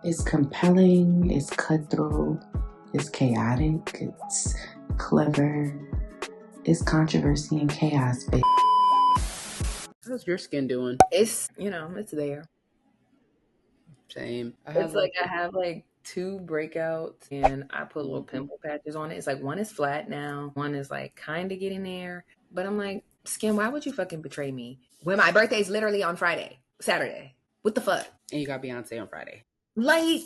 It's compelling, it's cutthroat, it's chaotic, it's clever, it's controversy and chaos, baby. How's your skin doing? It's, it's there. Same. It's like I have like 2 breakouts and I put little pimple patches on it. It's like one is flat now, one is like kind of getting there. But I'm like, skin, why would you fucking betray me when my birthday's literally on Saturday? What the fuck? And you got Beyonce on Friday. Like,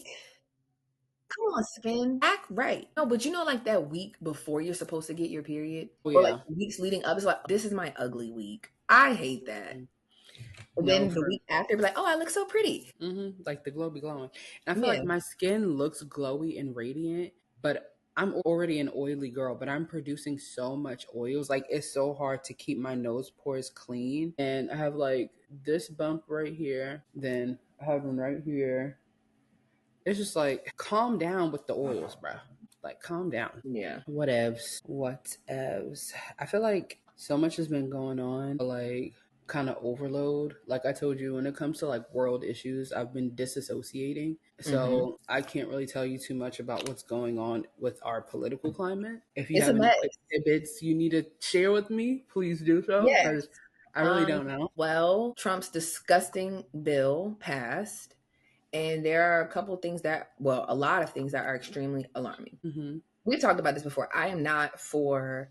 come on, skin. Act right. No, but like that week before you're supposed to get your period, or like weeks leading up, it's like, this is my ugly week. I hate that. And then the week after, be like, oh, I look so pretty. Mm-hmm. Like the glow be glowing. And I feel like my skin looks glowy and radiant, but I'm already an oily girl, but I'm producing so much oils. Like it's so hard to keep my nose pores clean. And I have like this bump right here. Then I have one right here. It's just like, calm down with the oils, bro. Like, calm down. Yeah. Whatevs. I feel like so much has been going on. Like, kind of overload. Like I told you, when it comes to like world issues, I've been disassociating. So I can't really tell you too much about what's going on with our political climate. If you have any tidbits you need to share with me, please do so. Because I really don't know. Well, Trump's disgusting bill passed. And there are a lot of things that are extremely alarming. Mm-hmm. We've talked about this before. I am not for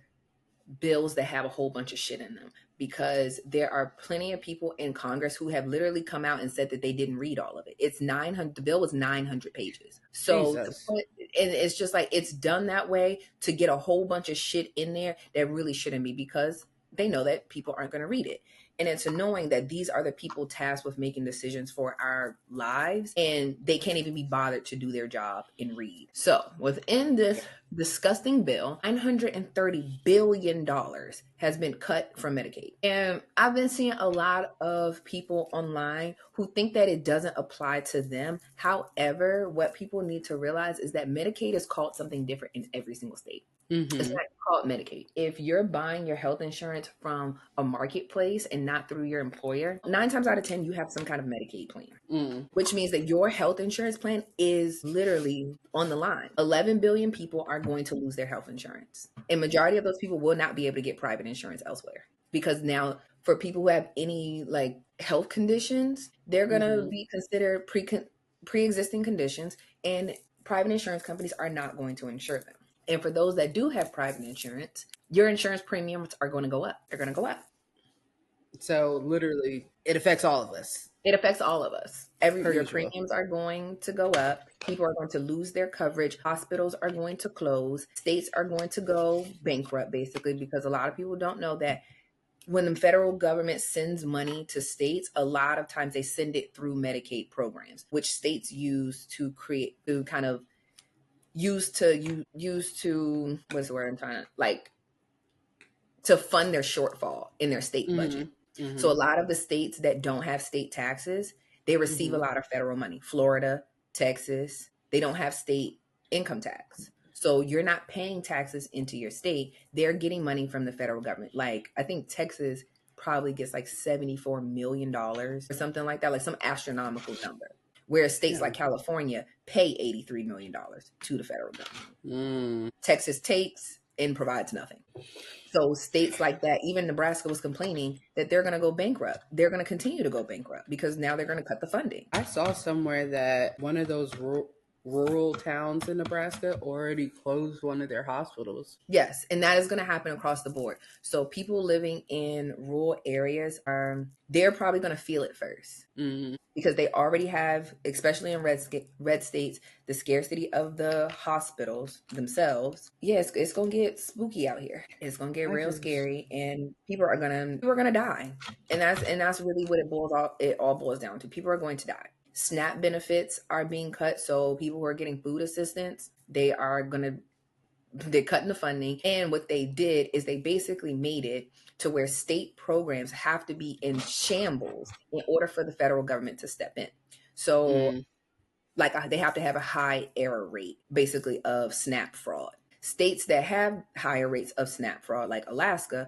bills that have a whole bunch of shit in them, because there are plenty of people in Congress who have literally come out and said that they didn't read all of it. It's 900. The bill was 900 pages. So, and it's just like, it's done that way to get a whole bunch of shit in there that really shouldn't be, because they know that people aren't going to read it. And it's annoying that these are the people tasked with making decisions for our lives, and they can't even be bothered to do their job and read. So within this disgusting bill, $930 billion has been cut from Medicaid. And I've been seeing a lot of people online who think that it doesn't apply to them. However, what people need to realize is that Medicaid is called something different in every single state. Mm-hmm. It's not called Medicaid. If you're buying your health insurance from a marketplace and not through your employer, 9 times out of 10, you have some kind of Medicaid plan, which means that your health insurance plan is literally on the line. 11 billion people are going to lose their health insurance. And majority of those people will not be able to get private insurance elsewhere, because now for people who have any like health conditions, they're going to be considered pre-existing conditions, and private insurance companies are not going to insure them. And for those that do have private insurance, your insurance premiums are going to go up. They're going to go up. So literally, it affects all of us. It affects all of us. Your premiums are going to go up. People are going to lose their coverage. Hospitals are going to close. States are going to go bankrupt, basically, because a lot of people don't know that when the federal government sends money to states, a lot of times they send it through Medicaid programs, which states use to what's the word I'm trying to, like, to fund their shortfall in their state budget. Mm-hmm. So a lot of the states that don't have state taxes, they receive a lot of federal money. Florida, Texas, they don't have state income tax. So you're not paying taxes into your state. They're getting money from the federal government. Like, I think Texas probably gets like $74 million or something like that, like some astronomical number. Whereas states like California pay $83 million to the federal government. Texas takes and provides nothing. So states like that, even Nebraska was complaining that they're going to go bankrupt. They're going to continue to go bankrupt because now they're going to cut the funding. I saw somewhere that one of those rural towns in Nebraska already closed one of their hospitals. Yes, and that is going to happen across the board. So people living in rural areas they're probably going to feel it first, because they already have, especially in red states, the scarcity of the hospitals themselves. Yes, it's going to get spooky out here. It's going to get real scary, and people are going to die, and that's really what it all boils down to. People are going to die. SNAP benefits are being cut. So people who are getting food assistance, they're cutting the funding. And what they did is they basically made it to where state programs have to be in shambles in order for the federal government to step in. So they have to have a high error rate, basically, of SNAP fraud. States that have higher rates of SNAP fraud, like Alaska,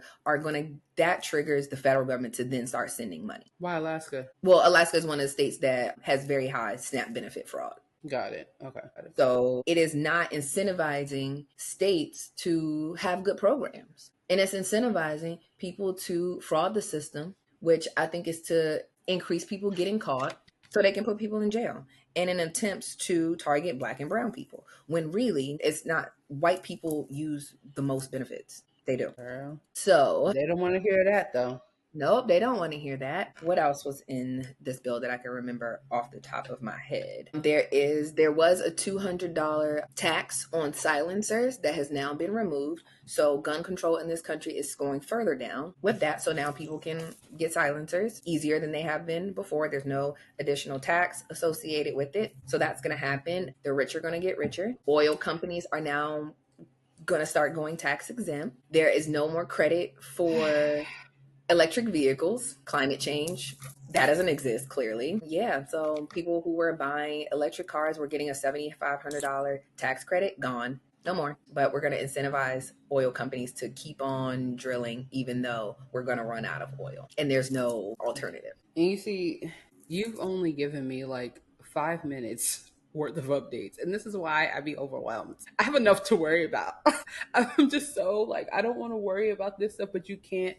that triggers the federal government to then start sending money. Why Alaska? Well, Alaska is one of the states that has very high SNAP benefit fraud. Got it. Okay. So it is not incentivizing states to have good programs. And it's incentivizing people to fraud the system, which I think is to increase people getting caught so they can put people in jail and in attempts to target Black and brown people. When really it's not. White people use the most benefits. They do. Girl. So They don't want to hear that though. nope, they don't want to hear that. What else was in this bill that I can remember off the top of my head? There was a $200 tax on silencers that has now been removed. So gun control in this country is going further down with that. So now people can get silencers easier than they have been before. There's no additional tax associated with it. So that's going to happen. The rich are going to get richer. Oil companies are now going to start going tax exempt. There is no more credit for electric vehicles, climate change, that doesn't exist clearly. Yeah, so people who were buying electric cars were getting a $7,500 tax credit, gone. No more. But we're going to incentivize oil companies to keep on drilling, even though we're going to run out of oil. And there's no alternative. And you see, you've only given me like 5 minutes worth of updates. And this is why I be overwhelmed. I have enough to worry about. I'm just so like, I don't want to worry about this stuff, but you can't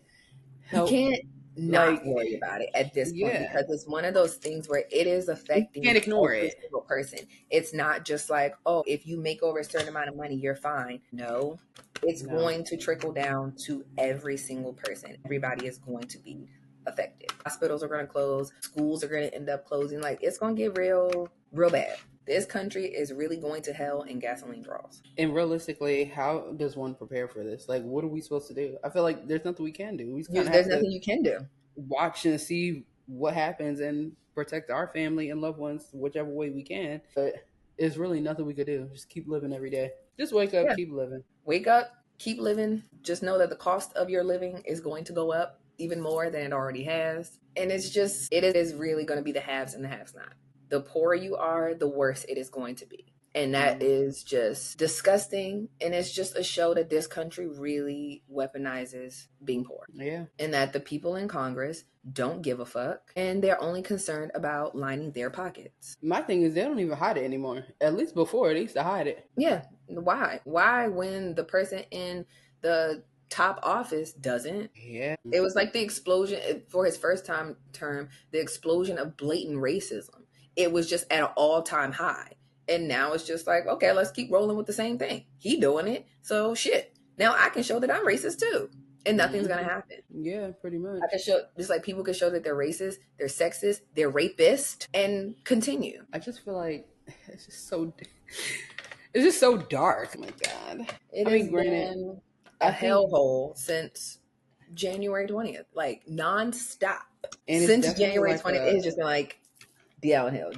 help. You can't not worry about it at this point, because it's one of those things where it is affecting every single person. It's not just like, oh, if you make over a certain amount of money, you're fine. No, it's going to trickle down to every single person. Everybody is going to be affected. Hospitals are going to close. Schools are going to end up closing. Like, it's going to get real bad. This country is really going to hell in gasoline draws. And realistically, how does one prepare for this? Like, what are we supposed to do? I feel like there's nothing we can do. There's nothing you can do. Watch and see what happens and protect our family and loved ones whichever way we can. But there's really nothing we could do. Just keep living every day. Just wake up, keep living. Wake up, keep living. Just know that the cost of your living is going to go up even more than it already has. And it is really going to be the haves and the haves not. The poorer you are, the worse it is going to be. And that is just disgusting. And it's just a show that this country really weaponizes being poor. Yeah. And that the people in Congress don't give a fuck. And they're only concerned about lining their pockets. My thing is, they don't even hide it anymore. At least before, they used to hide it. Yeah. Why? Why when the person in the top office doesn't? Yeah. It was like the explosion for his first term, the explosion of blatant racism. It was just at an all-time high. And now it's just like, okay, let's keep rolling with the same thing. He doing it. So shit. Now I can show that I'm racist too. And nothing's going to happen. Yeah, pretty much. I can show, just like people can show that they're racist, they're sexist, they're rapist, and continue. I just feel like it's just so dark. Oh my God. It has been a hellhole since January 20th. Like nonstop. And since January 20th, it's just been like, downhill.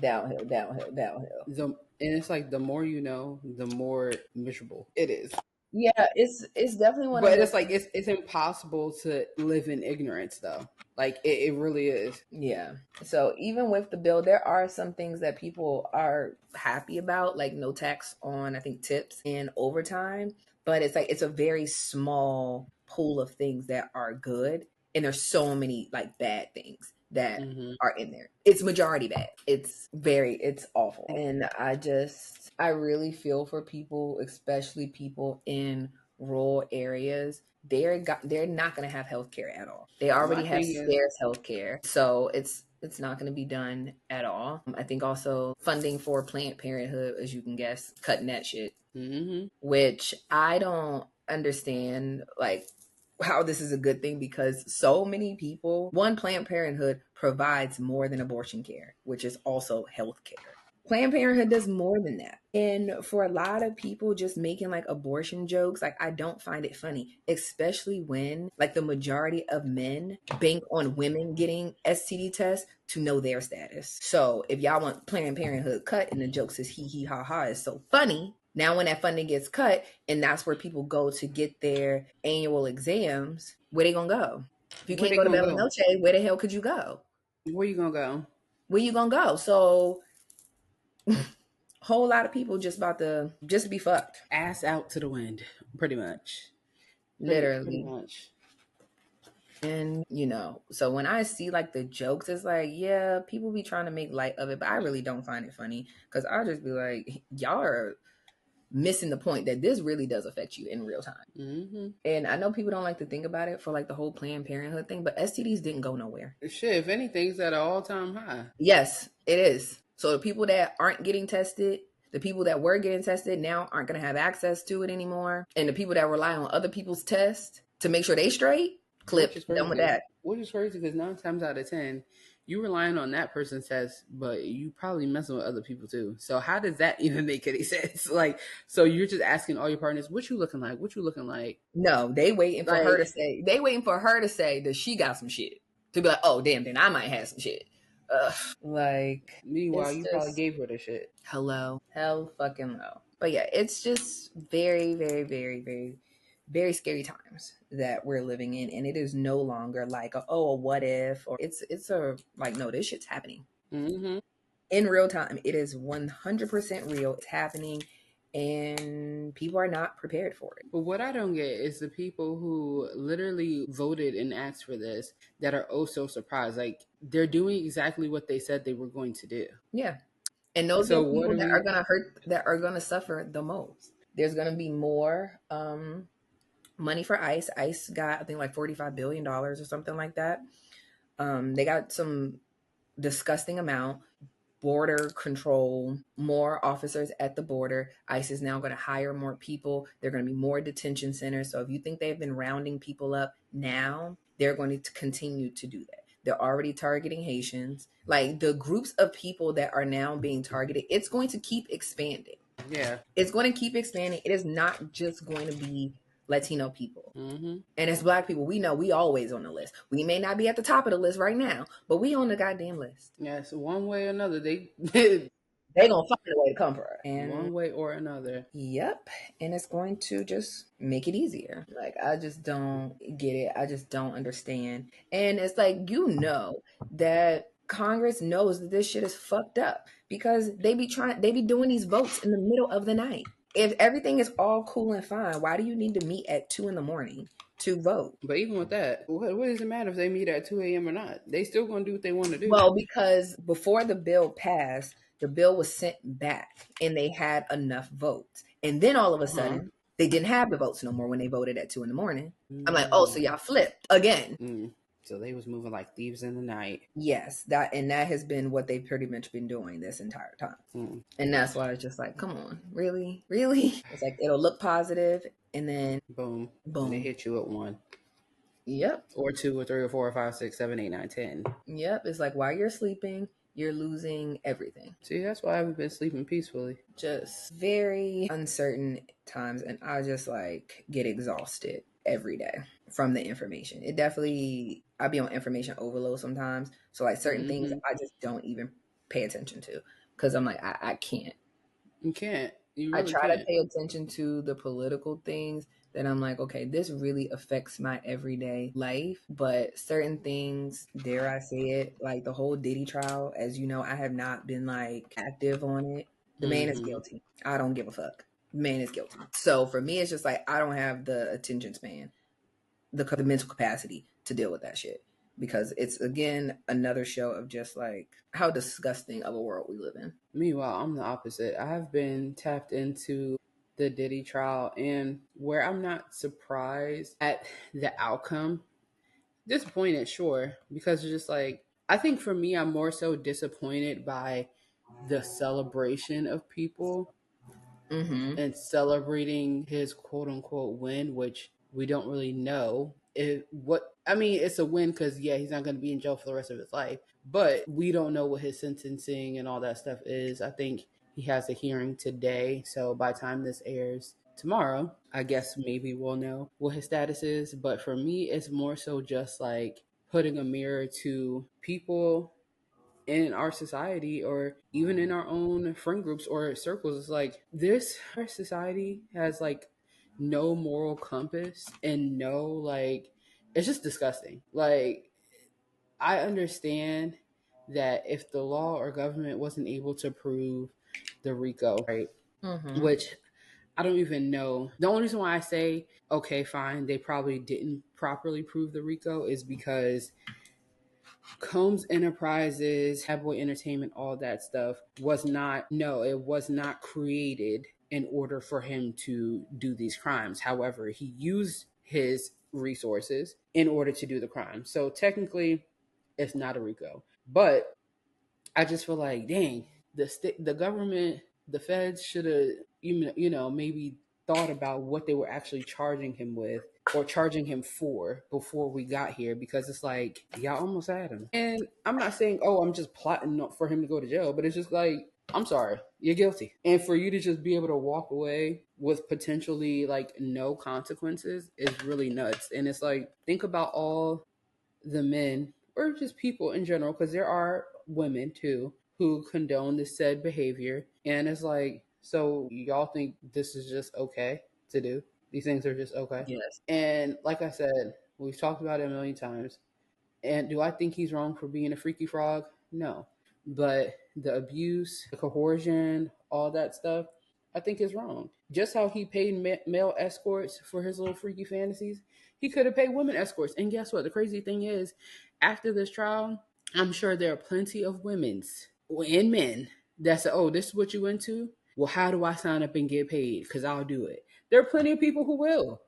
And it's like the more you know, the more miserable it is. Yeah, it's definitely one. But it's like it's impossible to live in ignorance, though. Like it really is. Yeah. So even with the bill, there are some things that people are happy about, like no tax on, I think, tips and overtime. But it's like it's a very small pool of things that are good, and there's so many like bad things that are in there. It's majority bad. It's awful. And I really feel for people, especially people in rural areas. They're not going to have healthcare at all. They already have scarce healthcare. So it's not going to be done at all. I think also funding for Planned Parenthood, as you can guess, cutting that shit, which I don't understand, like, how this is a good thing, because so many people, Planned Parenthood provides more than abortion care, which is also health care. Planned Parenthood does more than that. And for a lot of people just making like abortion jokes, like I don't find it funny, especially when like the majority of men bank on women getting STD tests to know their status. So if y'all want Planned Parenthood cut and the jokes is hee hee ha ha is so funny, now when that funding gets cut and that's where people go to get their annual exams, where they gonna go? If you can't go to Bella Noche, where the hell could you go? Where you gonna go? Where you gonna go? So whole lot of people just about to just be fucked. Ass out to the wind, pretty much. Literally. Pretty much. And, you know, so when I see like the jokes, it's like, yeah, people be trying to make light of it, but I really don't find it funny because I'll just be like, y'all are missing the point that this really does affect you in real time. Mm-hmm. And I know people don't like to think about it for like the whole Planned Parenthood thing, but STDs didn't go nowhere. Shit, if anything, it's at an all-time high. Yes, it is. So the people that aren't getting tested, the people that were getting tested now aren't going to have access to it anymore. And the people that rely on other people's tests to make sure they straight, clip, done with that. Which is crazy because 9 times out of 10, you relying on that person's test, but you probably messing with other people too. So how does that even make any sense? Like, so you're just asking all your partners, what you looking like? What you looking like? No, they waiting for her to say, that she got some shit. To be like, oh, damn, then I might have some shit. Like, meanwhile, you probably gave her the shit. Hello. Hell fucking low. But yeah, it's just very, very, very, very, very scary times that we're living in. And it is no longer like, a what if? Or it's a, like, no, this shit's happening. Mm-hmm. In real time. It is 100% real. It's happening. And people are not prepared for it. But what I don't get is the people who literally voted and asked for this that are oh so surprised. Like, they're doing exactly what they said they were going to do. Yeah. And those are people that are going to hurt, that are going to suffer the most. There's going to be more money for ICE. ICE got, I think, like $45 billion or something like that. They got some disgusting amount. Border control, more officers at the border. ICE is now going to hire more people. There are going to be more detention centers. So if you think they've been rounding people up now, they're going to continue to do that. They're already targeting Haitians. Like, the groups of people that are now being targeted, it's going to keep expanding. Yeah. It's going to keep expanding. It is not just going to be Latino people. Mm-hmm. And as Black people, we know we always on the list. We may not be at the top of the list right now, but we on the goddamn list. Yeah, so one way or another, they gonna find a way to come for us. And one way or another. Yep. And it's going to just make it easier. Like, I just don't get it. I just don't understand. And it's like, you know, that Congress knows that this shit is fucked up because they be doing these votes in the middle of the night. If everything is all cool and fine, why do you need to meet at 2 a.m. to vote? But even with that, what does it matter if they meet at 2 a.m. or not? They still going to do what they want to do. Well, because before the bill passed, the bill was sent back and they had enough votes. And then all of a sudden, they didn't have the votes no more when they voted at 2 a.m. I'm like, oh, so y'all flipped again. So they was moving like thieves in the night. Yes, that has been what they've pretty much been doing this entire time. And that's why it's just like, come on, really? It's like, it'll look positive and then boom. And they hit you at 1. Yep. Or 2 or 3 or 4 or 5, 6, 7, 8, 9, 10. Yep. It's like, while you're sleeping, you're losing everything. See, that's why I haven't been sleeping peacefully. Just very uncertain times. And I just like get exhausted every day from the information. It definitely, I be on information overload sometimes. So like certain things I just don't even pay attention to because I'm like, I can't. You can't. You really I try can't. to pay attention to the political things that I'm like, okay, this really affects my everyday life. But certain things, dare I say it, like the whole Diddy trial, as you know, I have not been like active on it. The man is guilty. I don't give a fuck. The man is guilty. So for me, it's just like, I don't have the attention span, the mental capacity to deal with that shit. Because it's, again, another show of just like how disgusting of a world we live in. Meanwhile, I'm the opposite. I've been tapped into the Diddy trial, and where I'm not surprised at the outcome, disappointed, sure, because it's just like, I think for me, I'm more so disappointed by the celebration of people and celebrating his quote unquote win, which we don't really know. It's a win because, yeah, he's not going to be in jail for the rest of his life, but we don't know what his sentencing and all that stuff is. I think he has a hearing today, so by the time this airs tomorrow, I guess maybe we'll know what his status is. But for me, it's more so just like putting a mirror to people in our society or even in our own friend groups or circles. It's like, our society has like no moral compass and no, like, it's just disgusting. Like, I understand that if the law or government wasn't able to prove the RICO, right, which I don't even know. The only reason why I say, okay, fine, they probably didn't properly prove the RICO is because Combs Enterprises, Bad Boy Entertainment, all that stuff it was not created in order for him to do these crimes. However, he used his resources in order to do the crime. So technically, it's not a RICO. But I just feel like, dang, the government, the feds should have, maybe thought about what they were actually charging him with or charging him for before we got here, because it's like y'all almost had him. And I'm not saying, oh, I'm just plotting for him to go to jail, but it's just like, I'm sorry, you're guilty. And for you to just be able to walk away with potentially like no consequences is really nuts. And it's like, think about all the men or just people in general, because there are women too who condone this said behavior. And it's like, so y'all think this is just okay to do? These things are just okay? Yes. And like I said, we've talked about it a million times. And do I think he's wrong for being a freaky frog? No. But the abuse, the coercion, all that stuff, I think is wrong. Just how he paid male escorts for his little freaky fantasies, he could have paid women escorts. And guess what? The crazy thing is, after this trial, I'm sure there are plenty of women's and men that say, oh, this is what you into? Well, how do I sign up and get paid? Because I'll do it. There are plenty of people who will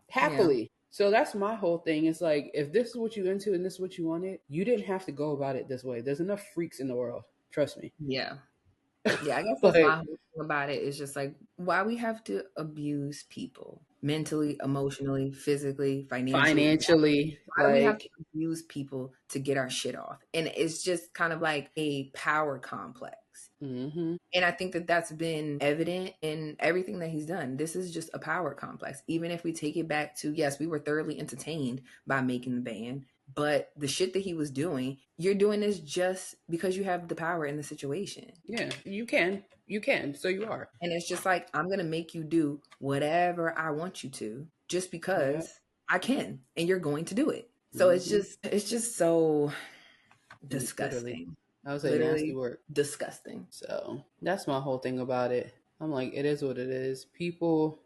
happily. Yeah. So that's my whole thing. It's like, if this is what you into and this is what you wanted, you didn't have to go about it this way. There's enough freaks in the world. Trust me. Yeah. Yeah, I guess that's my whole thing about it. It's just like, why we have to abuse people mentally, emotionally, physically, financially. Why do we have to abuse people to get our shit off? And it's just kind of like a power complex. Mm-hmm. And I think that that's been evident in everything that he's done. This is just a power complex. Even if we take it back to, yes, we were thoroughly entertained by making the band, but the shit that he was doing, you're doing this just because you have the power in the situation. Yeah, you can. You can. So you are. And it's just like, I'm going to make you do whatever I want you to just because I can, and you're going to do it. So it's just so disgusting. Literally. I was like, nasty work. Disgusting. So that's my whole thing about it. I'm like, it is what it is. People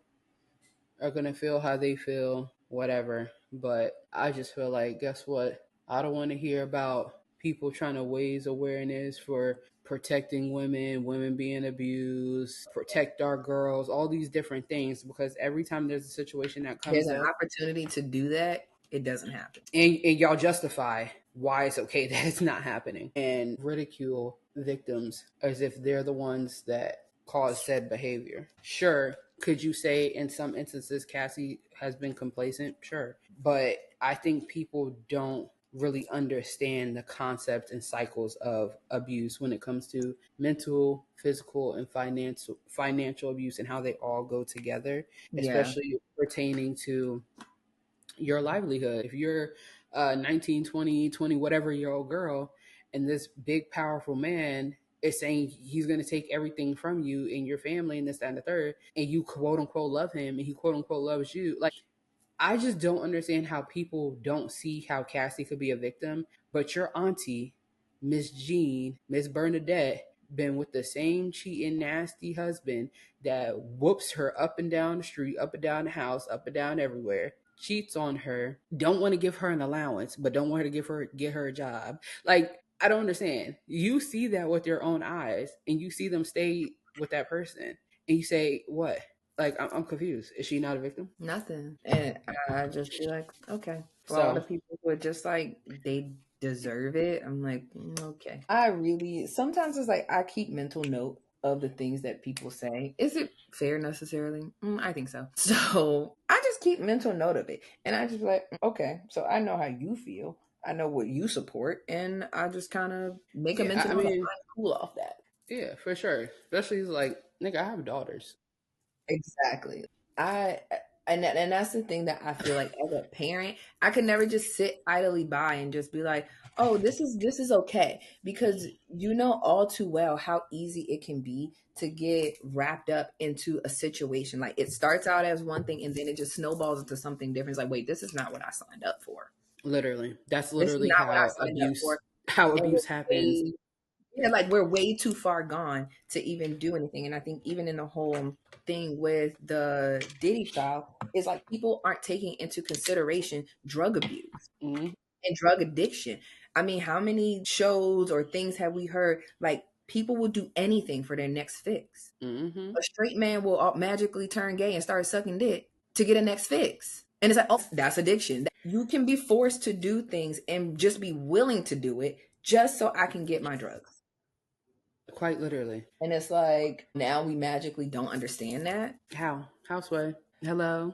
are going to feel how they feel, whatever. But I just feel like, guess what? I don't want to hear about people trying to raise awareness for protecting women being abused, protect our girls, all these different things, because every time there's a situation that comes up, there's an opportunity to do that, it doesn't happen. And y'all justify why it's okay that it's not happening and ridicule victims as if they're the ones that caused said behavior. Sure, could you say in some instances Cassie has been complacent? Sure. But I think people don't really understand the concept and cycles of abuse when it comes to mental, physical, and financial abuse and how they all go together, especially pertaining to your livelihood. If you're 19, 20, whatever year old girl, and this big, powerful man is saying he's going to take everything from you and your family and this, that, and the third, and you quote unquote love him and he quote unquote loves you. Like, I just don't understand how people don't see how Cassie could be a victim, but your auntie, Miss Jean, Miss Bernadette, been with the same cheating, nasty husband that whoops her up and down the street, up and down the house, up and down everywhere, cheats on her, don't want to give her an allowance, but don't want her to get her a job. Like, I don't understand. You see that with your own eyes, and you see them stay with that person, and you say, what? Like, I'm confused. Is she not a victim? Nothing. And I just be like, okay. For all the people who are just like, they deserve it, I'm like, okay. Sometimes it's like, I keep mental note of the things that people say. Is it fair necessarily? I think so. So I just keep mental note of it. And I just be like, okay, so I know how you feel. I know what you support. And I just kind of make a mental note and cool off that. Yeah, for sure. Especially like, nigga, I have daughters. Exactly. And that's the thing that I feel like as a parent, I could never just sit idly by and just be like, oh, this is okay. Because you know all too well how easy it can be to get wrapped up into a situation. Like, it starts out as one thing and then it just snowballs into something different. It's like, wait, this is not what I signed up for. Literally. That's literally how abuse happens. Yeah, like we're way too far gone to even do anything. And I think even in the whole thing with the Diddy style, is like people aren't taking into consideration drug abuse and drug addiction. I mean, how many shows or things have we heard? Like people will do anything for their next fix. A straight man will magically turn gay and start sucking dick to get a next fix. And it's like, oh, that's addiction. You can be forced to do things and just be willing to do it just so I can get my drugs. Quite literally. And it's like, now we magically don't understand that. How? Sway? Hello?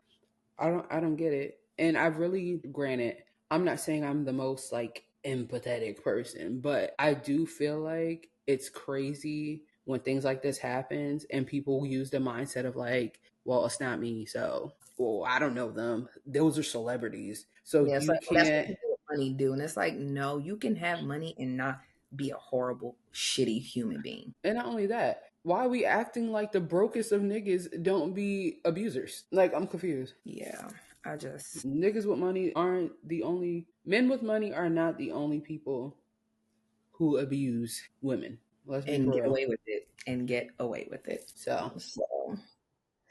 I don't get it. And I really, granted, I'm not saying I'm the most like empathetic person, but I do feel like it's crazy when things like this happens and people use the mindset of like, well, it's not me, so well, I don't know them. Those are celebrities. So Yeah, you like, can't. that's what people with money do. And it's like, no, you can have money and not be a horrible, shitty human being. And not only that, why are we acting like the brokest of niggas don't be abusers? Like, I'm confused. Yeah, I just... Niggas with money aren't the only... Men with money are not the only people who abuse women. Let's be and get real. away with it. And get away with it. So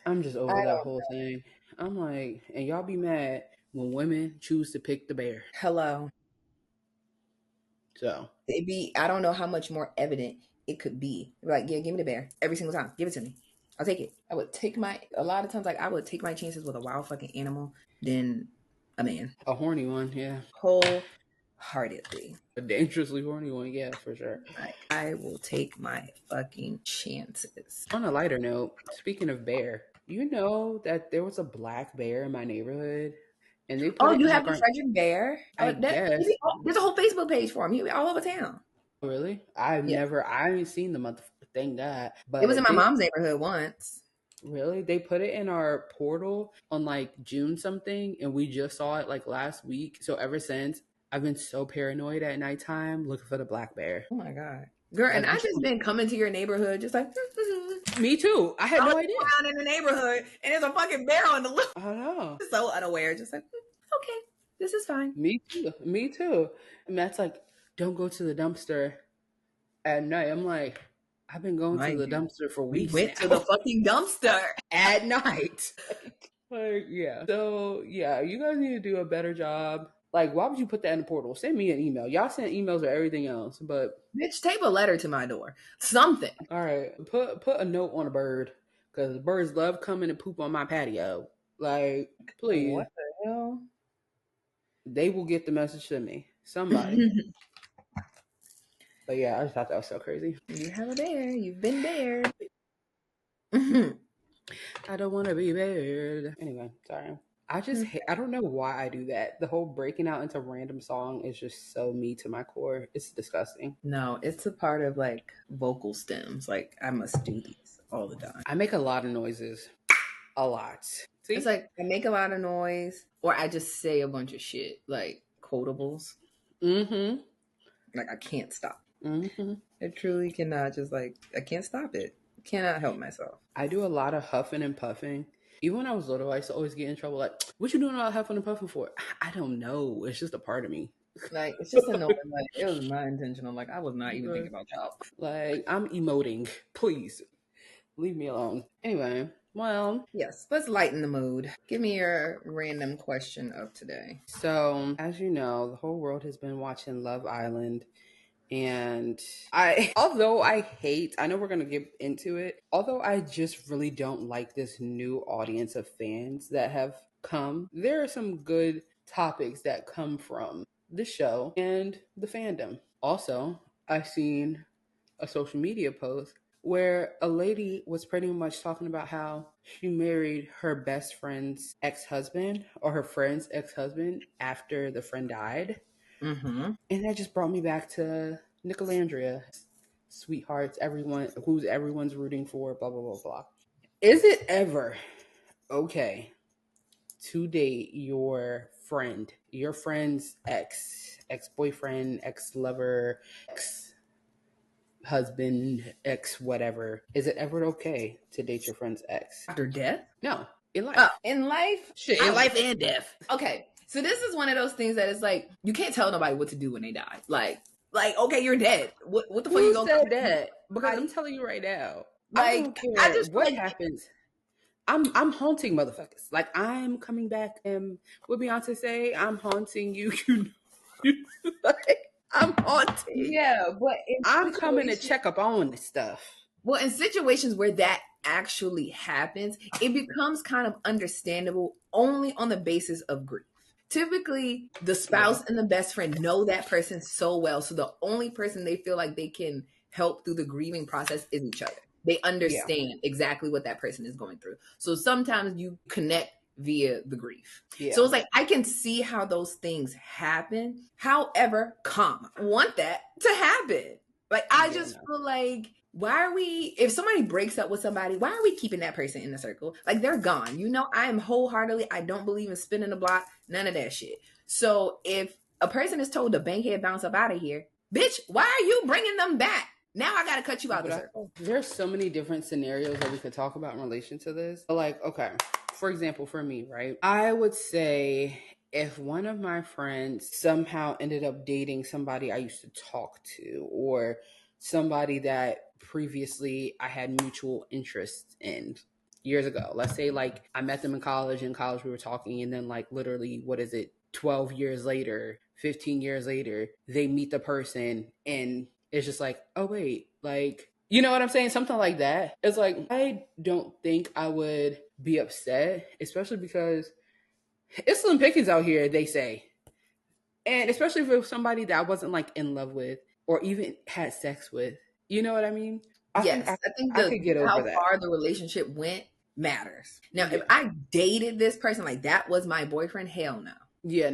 I'm just over that whole thing. I'm like, and y'all be mad when women choose to pick the bear. Hello. So it'd be, I don't know how much more evident it could be. Like, yeah, give me the bear every single time. Give it to me. I'll take it. I would take a lot of times, like, I would take my chances with a wild fucking animal than a man. A horny one, yeah. Wholeheartedly. A dangerously horny one, yeah, for sure. I will take my fucking chances. On a lighter note, speaking of bear, you know that there was a black bear in my neighborhood? And they put you have the Frederick Bear? I guess. There's a whole Facebook page for him. He all over town. Really? I haven't seen the motherfucker. Thank God. But it was in my mom's neighborhood once. Really? They put it in our portal on like June something, and we just saw it like last week. So ever since, I've been so paranoid at nighttime looking for the black bear. Oh my God. Girl, and I just been coming to your neighborhood just like... Me too. I had no idea. Around in the neighborhood, and there's a fucking bear on the loose. I know. So unaware, just like, okay, this is fine. Me too. And Matt's like, don't go to the dumpster at night. I'm like, I've been going to the dumpster for weeks. We went to the fucking dumpster at night. Like, yeah. So, yeah, you guys need to do a better job. Like, why would you put that in the portal? Send me an email. Y'all send emails or everything else, but... Bitch, tape a letter to my door. Something. All right. Put a note on a bird, because birds love coming and poop on my patio. Like, please. What the hell? They will get the message to me. Somebody. But yeah, I just thought that was so crazy. You have a bear. You've been bared. I don't want to be bared. Anyway, sorry. I just I don't know why I do that. The whole breaking out into random song is just so me to my core. It's disgusting. No, it's a part of like vocal stems. Like I must do these all the time. I make a lot of noises. A lot. See? It's like I make a lot of noise or I just say a bunch of shit. Like quotables. Mm-hmm. Like I can't stop. Mm-hmm. I truly cannot just like, I can't stop it. Cannot help myself. I do a lot of huffing and puffing. Even when I was little, I used to always get in trouble. Like, what you doing all huffing and puffing for? I don't know. It's just a part of me. Like, it's just annoying. Like, it was not intentional. Like, I was not even thinking about y'all. Like, I'm emoting. Please, leave me alone. Anyway, well. Yes, let's lighten the mood. Give me your random question of today. So, as you know, the whole world has been watching Love Island. And although I know we're going to get into it, although I just really don't like this new audience of fans that have come, there are some good topics that come from the show and the fandom. Also, I've seen a social media post where a lady was pretty much talking about how she married her best friend's ex-husband or her friend's ex-husband after the friend died. Mm-hmm. And that just brought me back to Nicolandria, sweethearts, everyone's rooting for, blah, blah, blah, blah. Is it ever okay to date your friend's ex-boyfriend, ex-lover, ex-husband, ex-whatever? Is it ever okay to date your friend's ex? After death? No, in life. Oh, in life? Shit, in life and death. Okay. So this is one of those things that is like, you can't tell nobody what to do when they die. Like, Like, okay, you're dead. What the fuck Who you gonna said do? that? Because I'm telling you right now, I Like, don't I care just feel what like happens. I'm haunting motherfuckers. Like I'm coming back and what Beyonce say, I'm haunting you. Like, I'm haunting. yeah, but in I'm coming to situations, check up on this stuff. well, in situations where that actually happens, it becomes kind of understandable only on the basis of grief. Typically, the spouse and the best friend know that person so well, so the only person they feel like they can help through the grieving process is each other. They Yeah. understand exactly what that person is going through. So sometimes you connect via the grief. Yeah. So it's like I can see how those things happen. However, I want that to happen. Like I just feel like why are we, if somebody breaks up with somebody, why are we keeping that person in the circle? Like they're gone. You know, I am wholeheartedly, I don't believe in spinning the block, none of that shit. So if a person is told to bankhead bounce up out of here, bitch, why are you bringing them back? Now I got to cut you out the circle. There's so many different scenarios that we could talk about in relation to this. Like, okay, for example, for me, right? I would say if one of my friends somehow ended up dating somebody I used to talk to or somebody that previously I had mutual interest in years ago. Let's say like I met them in college we were talking and then like literally, what is it? 12 years later, 15 years later, they meet the person and it's just like, oh wait, like, you know what I'm saying? Something like that. It's like, I don't think I would be upset, especially because it's slim pickings out here, they say. And especially if it was somebody that I wasn't like in love with or even had sex with. You know what I mean? I think I could get over how that. far the relationship went matters. Now, if I dated this person, like that was my boyfriend, hell no. Yeah,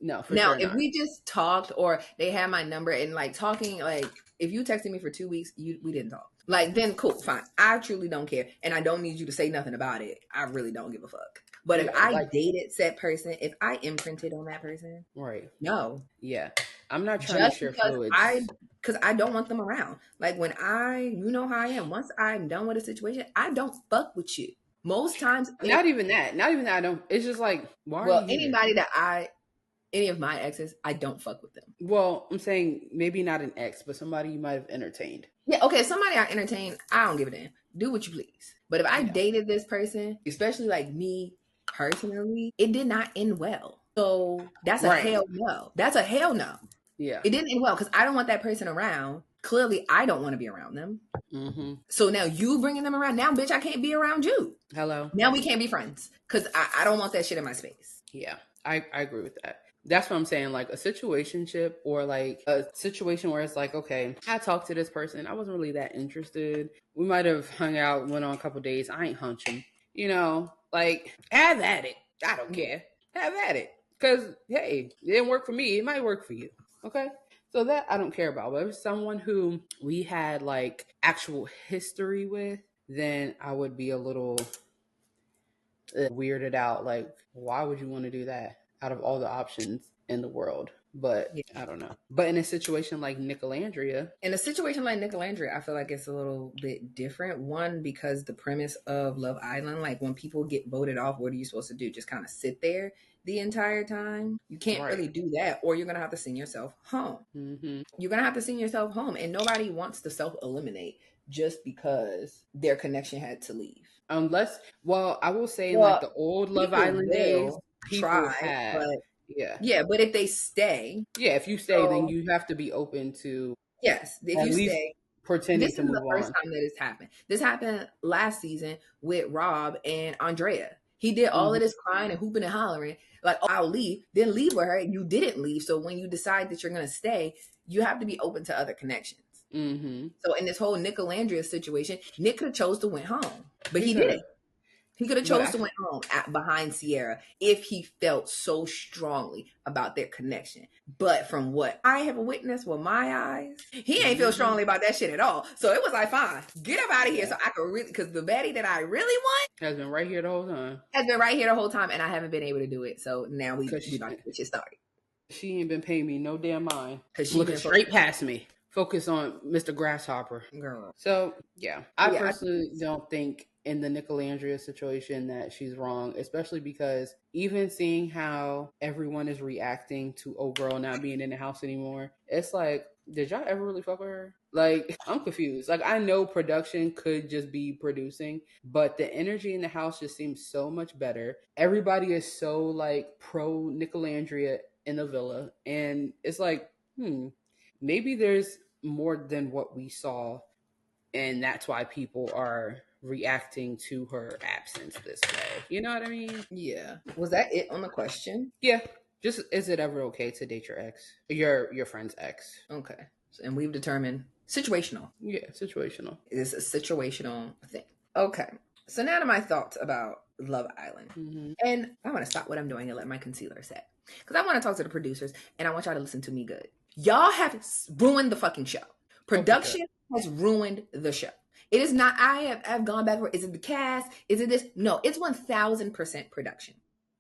no, for now, sure. If we just talked or they had my number and like talking, like if you texted me for 2 weeks, we didn't talk. Like then cool, fine. I truly don't care, and I don't need you to say nothing about it. I really don't give a fuck. But if I dated said person, if I imprinted on that person, right? No, yeah, I'm not trying to share fluids. Because I don't want them around. Like when you know how I am. Once I'm done with a situation, I don't fuck with you. Most times, not even that. I don't. It's just like, why? Well, anybody any of my exes, I don't fuck with them. Well, I'm saying maybe not an ex, but somebody you might have entertained. Yeah, okay, somebody I entertain, I don't give a damn. Do what you please. But if I dated this person, especially like me personally, it did not end well. So that's a hell no. That's a hell no. Yeah. It didn't end well because I don't want that person around. Clearly, I don't want to be around them. Mm-hmm. So now you bringing them around. Now, bitch, I can't be around you. Hello. Now we can't be friends because I don't want that shit in my space. Yeah, I agree with that. That's what I'm saying. Like a situationship or like a situation where it's like, okay, I talked to this person. I wasn't really that interested. We might have hung out, went on a couple days. I ain't hunching. You know, like have at it. I don't care. Have at it. Because, hey, it didn't work for me. It might work for you. Okay? So that I don't care about. But if it's someone who we had like actual history with, then I would be a little weirded out. Like, why would you want to do that out of all the options in the world? But I don't know. But in a situation like Nicolandria, I feel like it's a little bit different. One, because the premise of Love Island, like when people get voted off, what are you supposed to do? Just kind of sit there the entire time? You can't really do that, or you're gonna have to send yourself home. Mm-hmm. You're gonna have to send yourself home, and nobody wants to self-eliminate just because their connection had to leave. Unless, well, I will say in like the old Love Island days, people had. But yeah, but if they stay, if you stay, then you have to be open to if you stay, pretending to move on. This is the first time that it's happened. This happened last season with Rob and Andrea. He did all of this crying and hooping and hollering, like, oh, I'll leave, then leave with her, and you didn't leave. So when you decide that you're gonna stay, you have to be open to other connections. Mm-hmm. So in this whole Nicolandria situation, Nick could have chose to went home, but he didn't. He could have chose to went home behind Sierra if he felt so strongly about their connection. But from what I have witnessed with my eyes, he ain't feel strongly about that shit at all. So it was like, fine, get up out of here so I could really, because the baddie that I really want has been right here the whole time. And I haven't been able to do it. So now we about to get shit started. She ain't been paying me no damn mind. Because she looking straight past me. Focus on Mr. Grasshopper. Girl. So, yeah. I personally don't think in the Nicolandria situation that she's wrong, especially because even seeing how everyone is reacting to old girl not being in the house anymore, it's like, did y'all ever really fuck with her? Like, I'm confused. Like, I know production could just be producing, but the energy in the house just seems so much better. Everybody is so like pro Nicolandria in the villa, and it's like, maybe there's more than what we saw, and that's why people are reacting to her absence this way. You know what I mean? Yeah. Was that it on the question? Yeah. Just, is it ever okay to date your ex, your friend's ex? Okay. And we've determined situational. Yeah, situational. It is a situational thing. Okay. So now to my thoughts about Love Island. Mm-hmm. And I want to stop what I'm doing and let my concealer set. Because I want to talk to the producers and I want y'all to listen to me good. Y'all have ruined the fucking show. Production has ruined the show. It is not, I've gone back. Is it the cast? Is it this? No, it's 1000% production.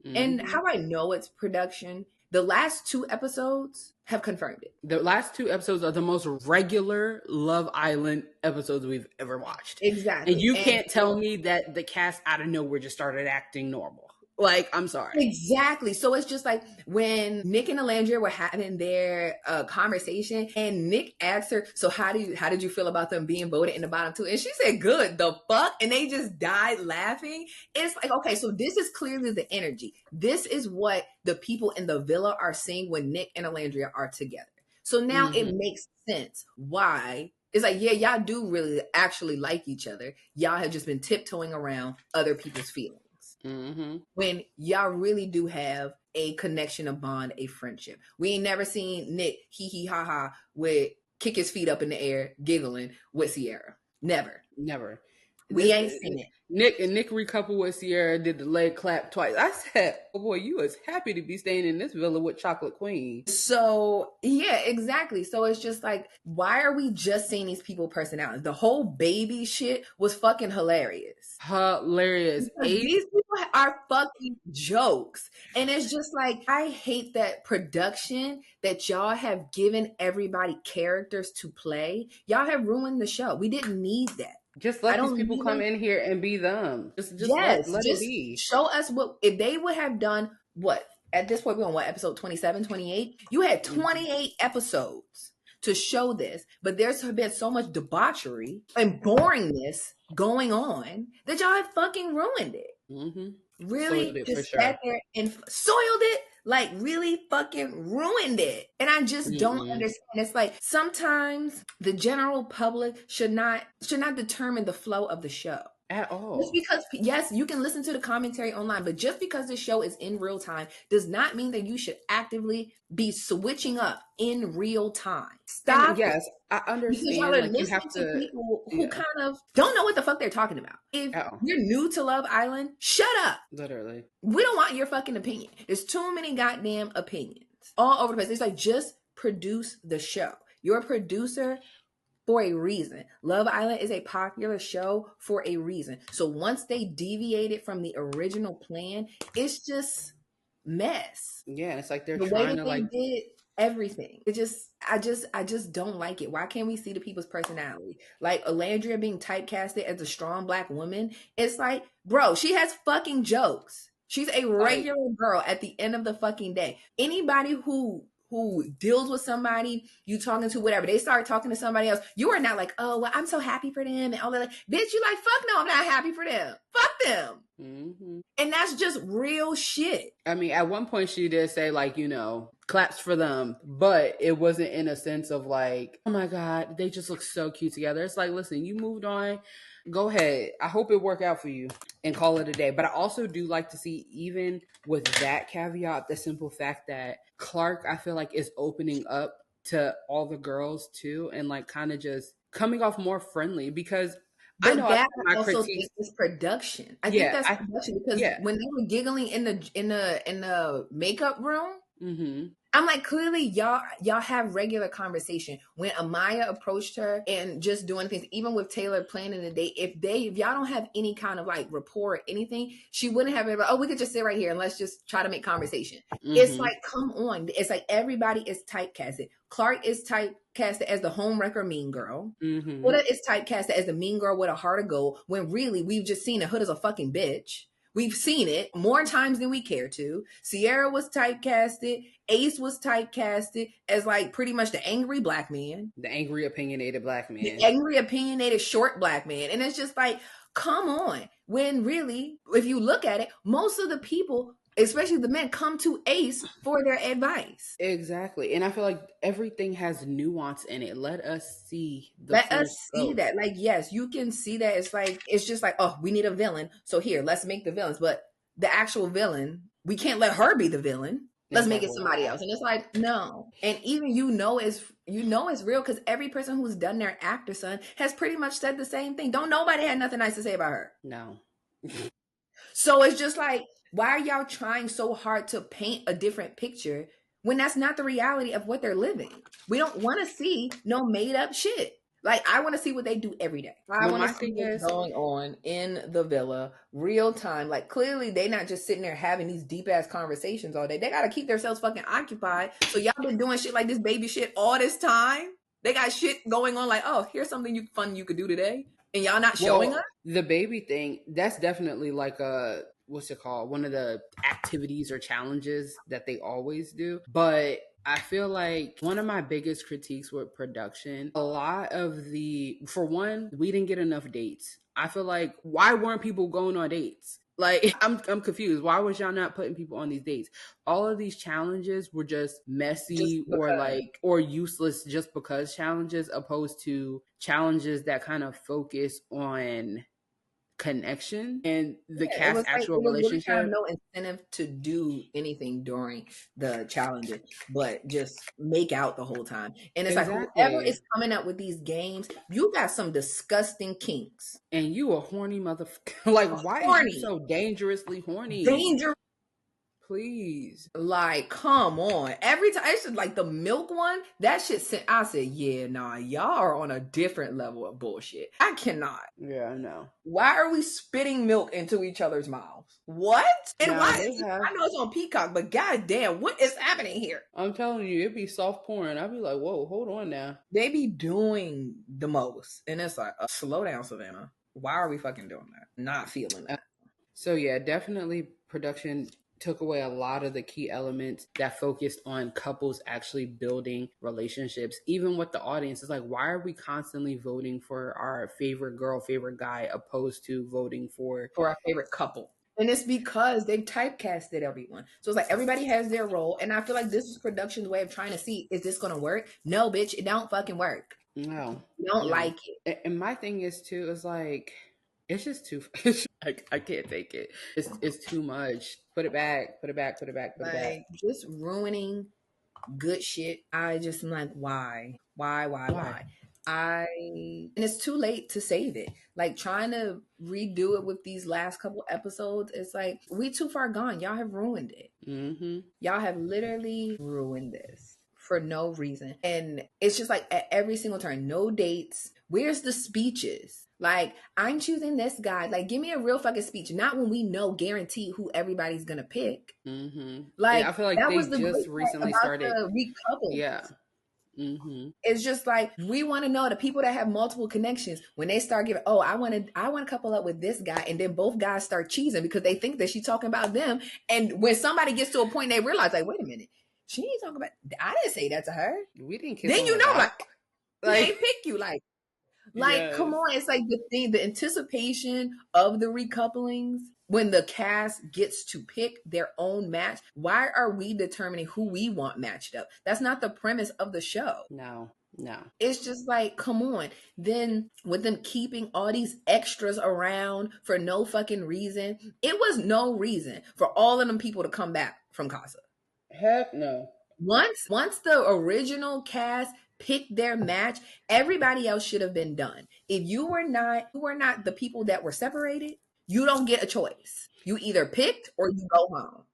Mm-hmm. And how I know it's production, the last 2 episodes have confirmed it. The last 2 episodes are the most regular Love Island episodes we've ever watched. Exactly. And you can't tell me that the cast out of nowhere just started acting normal. Like, I'm sorry. Exactly. So it's just like when Nick and Alandria were having their conversation and Nick asked her, so how did you feel about them being voted in the bottom 2? And she said, good, the fuck? And they just died laughing. It's like, okay, so this is clearly the energy. This is what the people in the villa are seeing when Nick and Alandria are together. So now it makes sense why. It's like, yeah, y'all do really actually like each other. Y'all have just been tiptoeing around other people's feelings. Mm-hmm. When y'all really do have a connection, a bond, a friendship. We ain't never seen Nick hee hee ha ha with kick his feet up in the air giggling with Sierra. Never. We ain't seen it. Nick recoupled with Sierra, did the leg clap twice. I said, oh boy, you was happy to be staying in this villa with Chocolate Queen. So, yeah, exactly. So it's just like, why are we just seeing these people personalities? The whole baby shit was fucking hilarious. These people are fucking jokes. And it's just like, I hate that production that y'all have given everybody characters to play. Y'all have ruined the show. We didn't need that. Just let these people come in here and be them. Just let it be. Show us what, if they would have done what? At this point, we're on what, episode 27, 28? You had 28 episodes to show this, but there's been so much debauchery and boringness going on that y'all have fucking ruined it. Mm-hmm. Really just sat there and soiled it. Like, really fucking ruined it. And I just don't understand. It's like, sometimes the general public should not determine the flow of the show. At all. Just because, yes, you can listen to the commentary online, but just because the show is in real time does not mean that you should actively be switching up in real time. Stop. And yes, I understand. Because y'all are listening to people who kind of don't know what the fuck they're talking about. If you're new to Love Island, shut up. Literally. We don't want your fucking opinion. There's too many goddamn opinions all over the place. It's like, just produce the show. You're a producer for a reason. Love Island is a popular show for a reason. So once they deviated from the original plan, it's just mess. Yeah, it's like they're the trying way to they like did everything. I just don't like it. Why can't we see the people's personality? Like Alandria being typecasted as a strong Black woman. It's like, bro, she has fucking jokes. She's a regular girl at the end of the fucking day. Anybody who deals with somebody, you talking to, whatever, they start talking to somebody else, you are not like, oh, well, I'm so happy for them and all that. Bitch, you like, fuck no, I'm not happy for them. Fuck them. Mm-hmm. And that's just real shit. I mean, at one point she did say, like, claps for them, but it wasn't in a sense of like, oh my God, they just look so cute together. It's like, listen, you moved on. Go ahead. I hope it worked out for you and call it a day. But I also do like to see, even with that caveat, the simple fact that Clark, I feel like, is opening up to all the girls too, and like kind of just coming off more friendly, because but I know that I also think is production. I think that's production, because when they were giggling in the makeup room, mm-hmm. I'm like, clearly y'all have regular conversation. When Amaya approached her and just doing things, even with Taylor planning the date, if y'all don't have any kind of like rapport or anything, she wouldn't have been like, oh, we could just sit right here and let's just try to make conversation. Mm-hmm. It's like, come on. It's like everybody is typecasted. Clark is typecasted as the homewrecker mean girl. Mm-hmm. Huda is typecasted as the mean girl with a heart of gold, when really we've just seen that Huda's a fucking bitch. We've seen it more times than we care to. Sierra was typecasted. Ace was typecasted as like pretty much the angry black man. The angry, opinionated black man. The angry, opinionated, short black man. And it's just like, come on. When really, if you look at it, most of the people, especially the men, come to Ace for their advice. Exactly. And I feel like everything has nuance in it. Let us see that. Like, yes, you can see that. It's just like, oh, we need a villain. So here, let's make the villains. But the actual villain, we can't let her be the villain. Let's make it somebody else. And it's like, no. And even it's real because every person who's done their actor son has pretty much said the same thing. Don't nobody had nothing nice to say about her. No. So it's just like, why are y'all trying so hard to paint a different picture when that's not the reality of what they're living? We don't want to see no made up shit. Like, I want to see what they do every day. I want to see what's going on in the villa, real time. Like, clearly, they not just sitting there having these deep-ass conversations all day. They got to keep themselves fucking occupied. So y'all been doing shit like this baby shit all this time? They got shit going on like, oh, here's something fun you could do today. And y'all not showing us? The baby thing, that's definitely like a, what's it called? One of the activities or challenges that they always do. But I feel like one of my biggest critiques with production, for one, we didn't get enough dates. I feel like, why weren't people going on dates? Like, I'm confused. Why was y'all not putting people on these dates? All of these challenges were just messy or useless just because challenges, opposed to challenges that kind of focus on connection and the cast actual relationship. Really no incentive to do anything during the challenges, but just make out the whole time. And it's like, whoever is coming up with these games, you got some disgusting kinks. And you a horny motherfucker. Like, why are you so dangerously horny? Please. Like, come on. Every time, it's just like the milk one, that shit I said, yeah, nah, y'all are on a different level of bullshit. I cannot. Yeah, I know. Why are we spitting milk into each other's mouths? What? And why? I know it's on Peacock, but goddamn, what is happening here? I'm telling you, it'd be soft porn. I'd be like, whoa, hold on now. They be doing the most. And it's like, slow down, Savannah. Why are we fucking doing that? Not feeling that. So yeah, definitely production took away a lot of the key elements that focused on couples actually building relationships, even with the audience. It's like, why are we constantly voting for our favorite girl, favorite guy, opposed to voting for our favorite couple? And it's because they typecasted everyone. So it's like everybody has their role. And I feel like this is production's way of trying to see, is this going to work? No, bitch, it don't fucking work. No. You don't like it. And my thing is too, is like, it's just too, I can't take it. It's too much. Put it back. Just ruining good shit. I just am like, why? And it's too late to save it. Like, trying to redo it with these last couple episodes, it's like, we too far gone. Y'all have ruined it. Mm-hmm. Y'all have literally ruined this for no reason. And it's just like, at every single turn, no dates. Where's the speeches? Like, I'm choosing this guy. Like, give me a real fucking speech. Not when we know guaranteed who everybody's gonna pick. Mm-hmm. Like, yeah, I feel like that they was the just recently started recoupling. Yeah. Mm-hmm. It's just like, we want to know the people that have multiple connections, when they start giving, oh, I want to couple up with this guy, and then both guys start cheesing because they think that she's talking about them. And when somebody gets to a point, they realize, like, wait a minute, she ain't talking about, I didn't say that to her. We didn't kiss. Then you know, like they pick you, like, yes. Come on. It's like the anticipation of the recouplings when the cast gets to pick their own match. Why are we determining who we want matched up? That's not the premise of the show. No. It's just like, come on. Then with them keeping all these extras around for no fucking reason, it was no reason for all of them people to come back from Casa. Heck no. Once the original cast picked their match, everybody else should have been done. If you were not the people that were separated, you don't get a choice. You either picked or you go home.